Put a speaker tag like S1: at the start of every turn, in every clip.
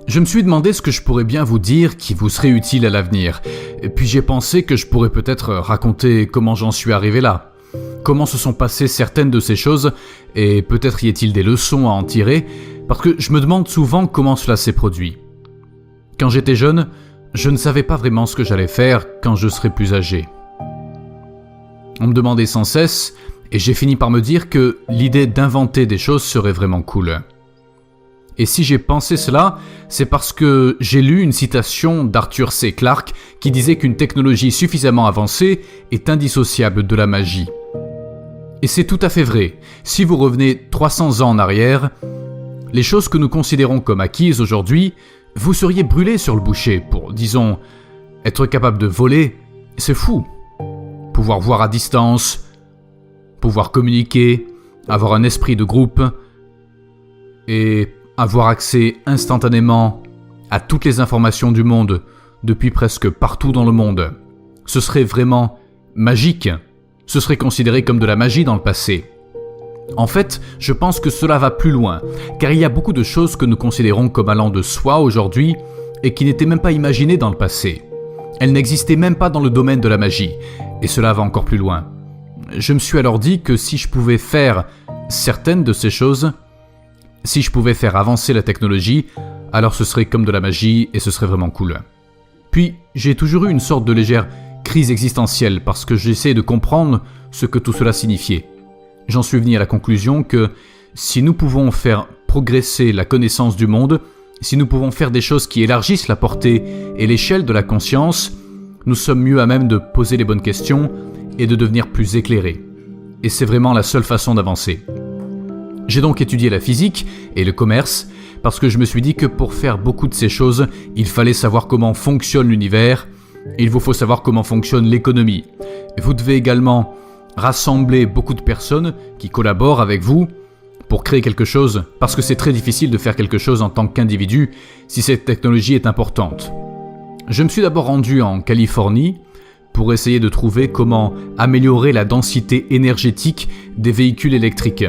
S1: Je me suis demandé ce que je pourrais bien vous dire qui vous serait utile à l'avenir. Et puis j'ai pensé que je pourrais peut-être raconter comment j'en suis arrivé là. Comment se sont passées certaines de ces choses, et peut-être y a-t-il des leçons à en tirer, parce que je me demande souvent comment cela s'est produit. Quand j'étais jeune, je ne savais pas vraiment ce que j'allais faire quand je serais plus âgé. On me demandait sans cesse, et j'ai fini par me dire que l'idée d'inventer des choses serait vraiment cool. Et si j'ai pensé cela, c'est parce que j'ai lu une citation d'Arthur C. Clarke qui disait qu'une technologie suffisamment avancée est indissociable de la magie. Et c'est tout à fait vrai. Si vous revenez 300 ans en arrière, les choses que nous considérons comme acquises aujourd'hui, vous seriez brûlé sur le bûcher pour, disons, être capable de voler, c'est fou. Pouvoir voir à distance, pouvoir communiquer, avoir un esprit de groupe et avoir accès instantanément à toutes les informations du monde depuis presque partout dans le monde. Ce serait vraiment magique. Ce serait considéré comme de la magie dans le passé. En fait, je pense que cela va plus loin, car il y a beaucoup de choses que nous considérons comme allant de soi aujourd'hui et qui n'étaient même pas imaginées dans le passé. Elles n'existaient même pas dans le domaine de la magie, et cela va encore plus loin. Je me suis alors dit que si je pouvais faire certaines de ces choses, si je pouvais faire avancer la technologie, alors ce serait comme de la magie et ce serait vraiment cool. Puis, j'ai toujours eu une sorte de légère crise existentielle parce que j'essaie de comprendre ce que tout cela signifiait. J'en suis venu à la conclusion que si nous pouvons faire progresser la connaissance du monde, si nous pouvons faire des choses qui élargissent la portée et l'échelle de la conscience, nous sommes mieux à même de poser les bonnes questions et de devenir plus éclairés. Et c'est vraiment la seule façon d'avancer. J'ai donc étudié la physique et le commerce parce que je me suis dit que pour faire beaucoup de ces choses, il fallait savoir comment fonctionne l'univers et il vous faut savoir comment fonctionne l'économie. Vous devez également rassembler beaucoup de personnes qui collaborent avec vous pour créer quelque chose parce que c'est très difficile de faire quelque chose en tant qu'individu si cette technologie est importante. Je me suis d'abord rendu en Californie pour essayer de trouver comment améliorer la densité énergétique des véhicules électriques.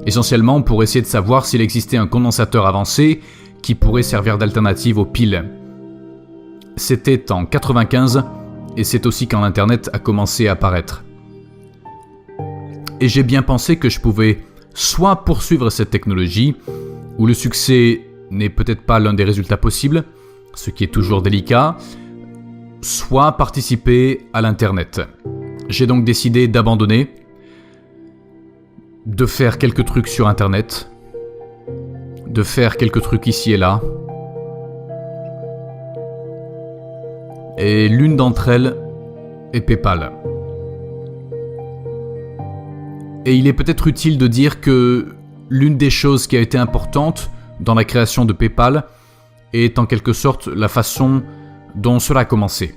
S1: Essentiellement pour essayer de savoir s'il existait un condensateur avancé qui pourrait servir d'alternative aux piles. C'était en 1995 et c'est aussi quand l'Internet a commencé à apparaître. Et j'ai bien pensé que je pouvais soit poursuivre cette technologie, où le succès n'est peut-être pas l'un des résultats possibles, ce qui est toujours délicat, soit participer à l'Internet. J'ai donc décidé d'abandonner, de faire quelques trucs sur Internet, de faire quelques trucs ici et là. Et l'une d'entre elles est PayPal. Et il est peut-être utile de dire que l'une des choses qui a été importante dans la création de PayPal est en quelque sorte la façon dont cela a commencé.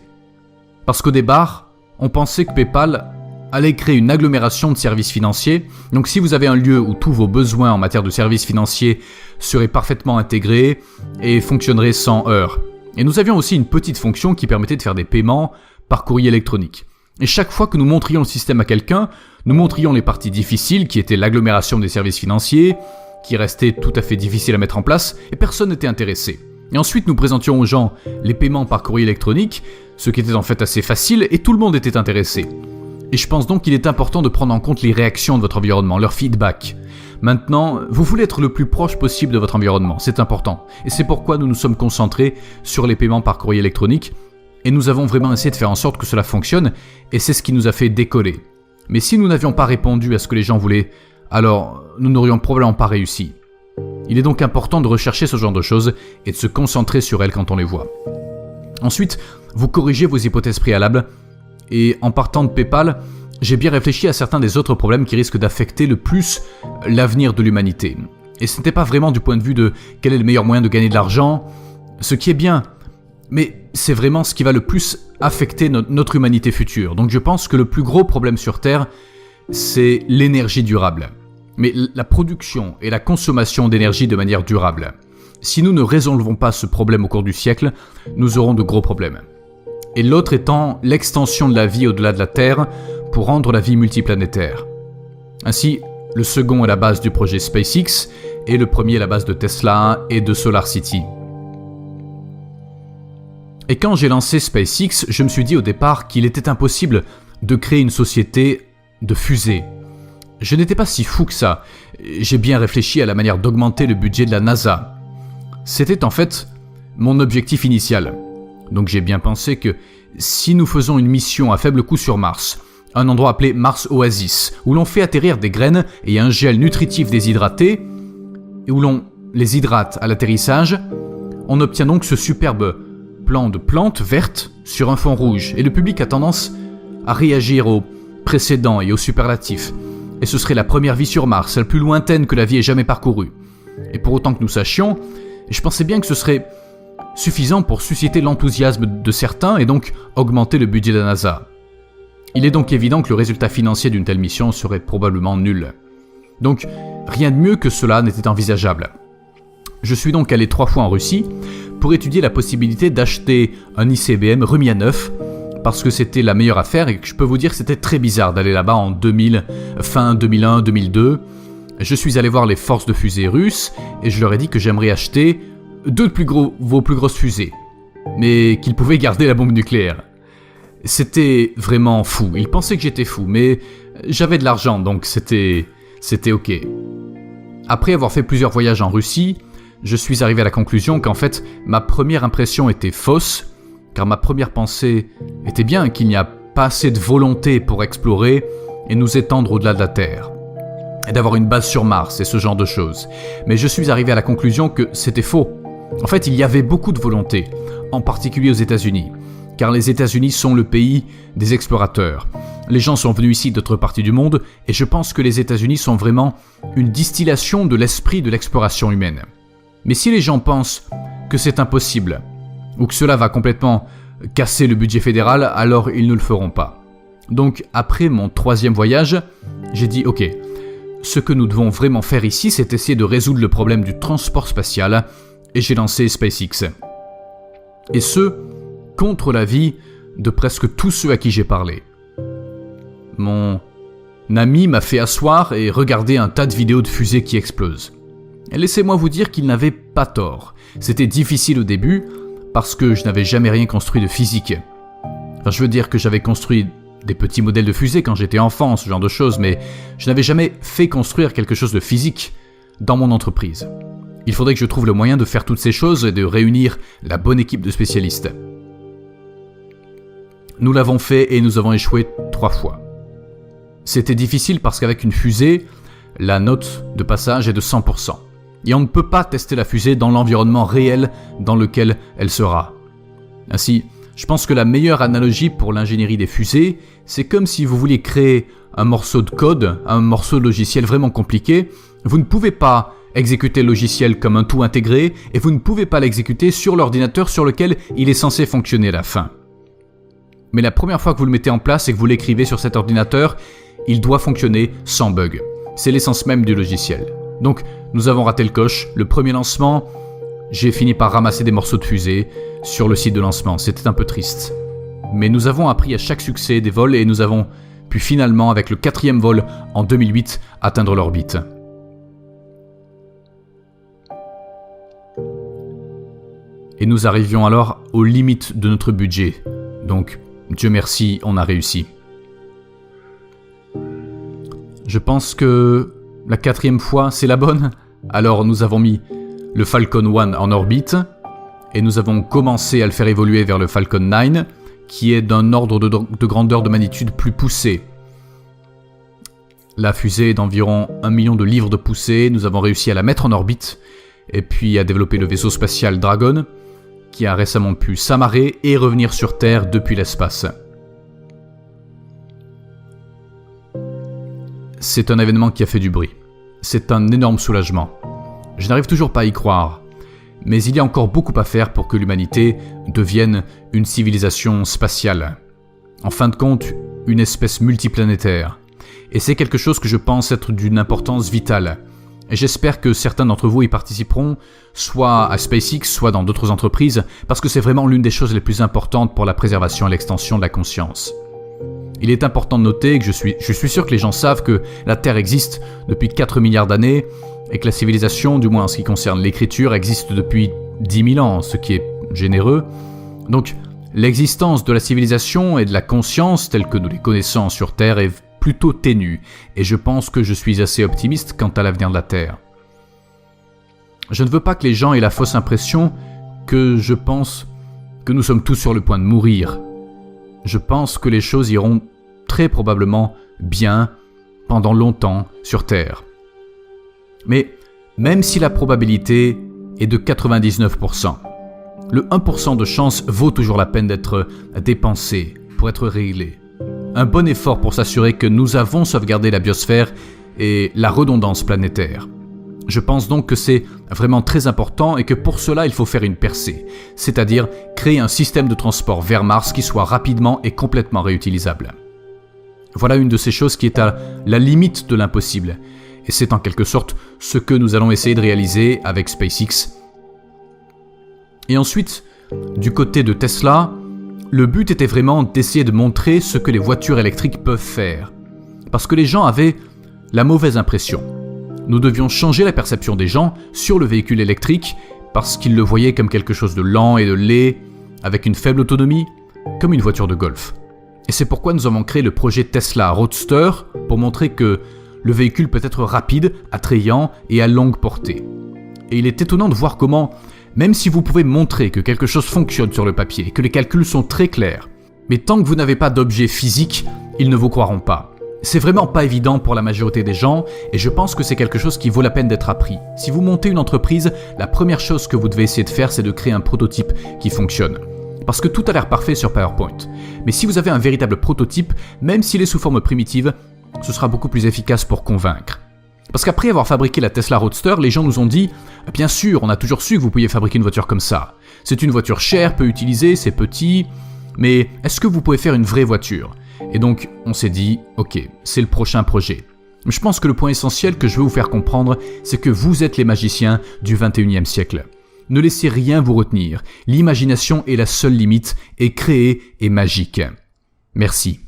S1: Parce qu'au départ, on pensait que PayPal allait créer une agglomération de services financiers. Donc si vous avez un lieu où tous vos besoins en matière de services financiers seraient parfaitement intégrés et fonctionneraient sans heurts. Et nous avions aussi une petite fonction qui permettait de faire des paiements par courrier électronique. Et chaque fois que nous montrions le système à quelqu'un, nous montrions les parties difficiles qui étaient l'agglomération des services financiers, qui restaient tout à fait difficiles à mettre en place, et personne n'était intéressé. Et ensuite nous présentions aux gens les paiements par courrier électronique, ce qui était en fait assez facile, et tout le monde était intéressé. Et je pense donc qu'il est important de prendre en compte les réactions de votre environnement, leur feedback. Maintenant, vous voulez être le plus proche possible de votre environnement, c'est important. Et c'est pourquoi nous nous sommes concentrés sur les paiements par courrier électronique, et nous avons vraiment essayé de faire en sorte que cela fonctionne, et c'est ce qui nous a fait décoller. Mais si nous n'avions pas répondu à ce que les gens voulaient, alors nous n'aurions probablement pas réussi. Il est donc important de rechercher ce genre de choses et de se concentrer sur elles quand on les voit. Ensuite, vous corrigez vos hypothèses préalables, et en partant de PayPal, j'ai bien réfléchi à certains des autres problèmes qui risquent d'affecter le plus l'avenir de l'humanité. Et ce n'était pas vraiment du point de vue de quel est le meilleur moyen de gagner de l'argent, ce qui est bien, mais c'est vraiment ce qui va le plus affecter notre humanité future. Donc je pense que le plus gros problème sur Terre, c'est l'énergie durable. Mais la production et la consommation d'énergie de manière durable. Si nous ne résolvons pas ce problème au cours du siècle, nous aurons de gros problèmes. Et l'autre étant l'extension de la vie au-delà de la Terre pour rendre la vie multiplanétaire. Ainsi, le second est la base du projet SpaceX et le premier est la base de Tesla et de SolarCity. Et quand j'ai lancé SpaceX, je me suis dit au départ qu'il était impossible de créer une société de fusées. Je n'étais pas si fou que ça. J'ai bien réfléchi à la manière d'augmenter le budget de la NASA. C'était en fait mon objectif initial. Donc j'ai bien pensé que si nous faisons une mission à faible coût sur Mars, un endroit appelé Mars Oasis, où l'on fait atterrir des graines et un gel nutritif déshydraté, et où l'on les hydrate à l'atterrissage, on obtient donc ce superbe plan de plantes vertes sur un fond rouge, et le public a tendance à réagir aux précédents et aux superlatifs. Et ce serait la première vie sur Mars, la plus lointaine que la vie ait jamais parcourue. Et pour autant que nous sachions, je pensais bien que ce serait suffisant pour susciter l'enthousiasme de certains et donc augmenter le budget de la NASA. Il est donc évident que le résultat financier d'une telle mission serait probablement nul. Donc, rien de mieux que cela n'était envisageable. Je suis donc allé 3 fois en Russie pour étudier la possibilité d'acheter un ICBM remis à neuf, parce que c'était la meilleure affaire et que je peux vous dire que c'était très bizarre d'aller là-bas en 2000, fin 2001, 2002. Je suis allé voir les forces de fusée russes et je leur ai dit que j'aimerais acheter 2 de vos plus grosses fusées, mais qu'ils pouvaient garder la bombe nucléaire. C'était vraiment fou. Ils pensaient que j'étais fou, mais j'avais de l'argent, donc c'était ok. Après avoir fait plusieurs voyages en Russie, je suis arrivé à la conclusion qu'en fait, ma première impression était fausse, car ma première pensée était bien qu'il n'y a pas assez de volonté pour explorer et nous étendre au-delà de la Terre, et d'avoir une base sur Mars et ce genre de choses. Mais je suis arrivé à la conclusion que c'était faux. En fait, il y avait beaucoup de volonté, en particulier aux États-Unis, car les États-Unis sont le pays des explorateurs. Les gens sont venus ici d'autres parties du monde, et je pense que les États-Unis sont vraiment une distillation de l'esprit de l'exploration humaine. Mais si les gens pensent que c'est impossible, ou que cela va complètement casser le budget fédéral, alors ils ne le feront pas. Donc après mon 3e voyage, j'ai dit ok, ce que nous devons vraiment faire ici, c'est essayer de résoudre le problème du transport spatial, et j'ai lancé SpaceX. Et ce, contre l'avis de presque tous ceux à qui j'ai parlé. Mon ami m'a fait asseoir et regarder un tas de vidéos de fusées qui explosent. Et laissez-moi vous dire qu'il n'avait pas tort. C'était difficile au début, parce que je n'avais jamais rien construit de physique. Enfin, je veux dire que j'avais construit des petits modèles de fusées quand j'étais enfant, ce genre de choses, mais je n'avais jamais fait construire quelque chose de physique dans mon entreprise. Il faudrait que je trouve le moyen de faire toutes ces choses et de réunir la bonne équipe de spécialistes. Nous l'avons fait et nous avons échoué 3 fois. C'était difficile parce qu'avec une fusée, la note de passage est de 100%. Et on ne peut pas tester la fusée dans l'environnement réel dans lequel elle sera. Ainsi, je pense que la meilleure analogie pour l'ingénierie des fusées, c'est comme si vous vouliez créer un morceau de code, un morceau de logiciel vraiment compliqué. Vous ne pouvez pas exécuter le logiciel comme un tout intégré et vous ne pouvez pas l'exécuter sur l'ordinateur sur lequel il est censé fonctionner à la fin. Mais la première fois que vous le mettez en place et que vous l'écrivez sur cet ordinateur, il doit fonctionner sans bug. C'est l'essence même du logiciel. Donc, nous avons raté le coche. Le premier lancement, j'ai fini par ramasser des morceaux de fusée sur le site de lancement. C'était un peu triste. Mais nous avons appris à chaque succès des vols et nous avons pu finalement, avec le 4e vol en 2008, atteindre l'orbite. Et nous arrivions alors aux limites de notre budget. Donc, Dieu merci, on a réussi. Je pense que la 4e fois, c'est la bonne. Alors nous avons mis le Falcon 1 en orbite et nous avons commencé à le faire évoluer vers le Falcon 9 qui est d'un ordre de grandeur de magnitude plus poussé. La fusée est d'environ 1 million de livres de poussée. Nous avons réussi à la mettre en orbite et puis à développer le vaisseau spatial Dragon qui a récemment pu s'amarrer et revenir sur Terre depuis l'espace. C'est un événement qui a fait du bruit. C'est un énorme soulagement. Je n'arrive toujours pas à y croire, mais il y a encore beaucoup à faire pour que l'humanité devienne une civilisation spatiale. En fin de compte, une espèce multiplanétaire. Et c'est quelque chose que je pense être d'une importance vitale. Et j'espère que certains d'entre vous y participeront, soit à SpaceX, soit dans d'autres entreprises, parce que c'est vraiment l'une des choses les plus importantes pour la préservation et l'extension de la conscience. Il est important de noter que je suis sûr que les gens savent que la Terre existe depuis 4 milliards d'années et que la civilisation, du moins en ce qui concerne l'écriture, existe depuis 10 000 ans, ce qui est généreux. Donc, L'existence de la civilisation et de la conscience telle que nous les connaissons sur Terre est plutôt ténue, et je pense que je suis assez optimiste quant à l'avenir de la Terre. Je ne veux pas que les gens aient la fausse impression que je pense que nous sommes tous sur le point de mourir. Je pense que les choses iront très probablement bien pendant longtemps sur Terre. Mais même si la probabilité est de 99%, le 1% de chance vaut toujours la peine d'être dépensé pour être réglé. Un bon effort pour s'assurer que nous avons sauvegardé la biosphère et la redondance planétaire. Je pense donc que c'est vraiment très important et que pour cela il faut faire une percée, c'est-à-dire créer un système de transport vers Mars qui soit rapidement et complètement réutilisable. Voilà une de ces choses qui est à la limite de l'impossible, et c'est en quelque sorte ce que nous allons essayer de réaliser avec SpaceX. Et ensuite, du côté de Tesla, le but était vraiment d'essayer de montrer ce que les voitures électriques peuvent faire, parce que les gens avaient la mauvaise impression. Nous devions changer la perception des gens sur le véhicule électrique parce qu'ils le voyaient comme quelque chose de lent et de laid, avec une faible autonomie, comme une voiture de golf. Et c'est pourquoi nous avons créé le projet Tesla Roadster pour montrer que le véhicule peut être rapide, attrayant et à longue portée. Et il est étonnant de voir comment, même si vous pouvez montrer que quelque chose fonctionne sur le papier, que les calculs sont très clairs, mais tant que vous n'avez pas d'objet physique, ils ne vous croiront pas. C'est vraiment pas évident pour la majorité des gens et je pense que c'est quelque chose qui vaut la peine d'être appris. Si vous montez une entreprise, la première chose que vous devez essayer de faire, c'est de créer un prototype qui fonctionne. Parce que tout a l'air parfait sur PowerPoint. Mais si vous avez un véritable prototype, même s'il est sous forme primitive, ce sera beaucoup plus efficace pour convaincre. Parce qu'après avoir fabriqué la Tesla Roadster, les gens nous ont dit « Bien sûr, on a toujours su que vous pouviez fabriquer une voiture comme ça. C'est une voiture chère, peu utilisée, c'est petit, mais est-ce que vous pouvez faire une vraie voiture ?» Et donc, on s'est dit, ok, c'est le prochain projet. Je pense que le point essentiel que je veux vous faire comprendre, c'est que vous êtes les magiciens du 21e siècle. Ne laissez rien vous retenir. L'imagination est la seule limite, et créer est magique. Merci.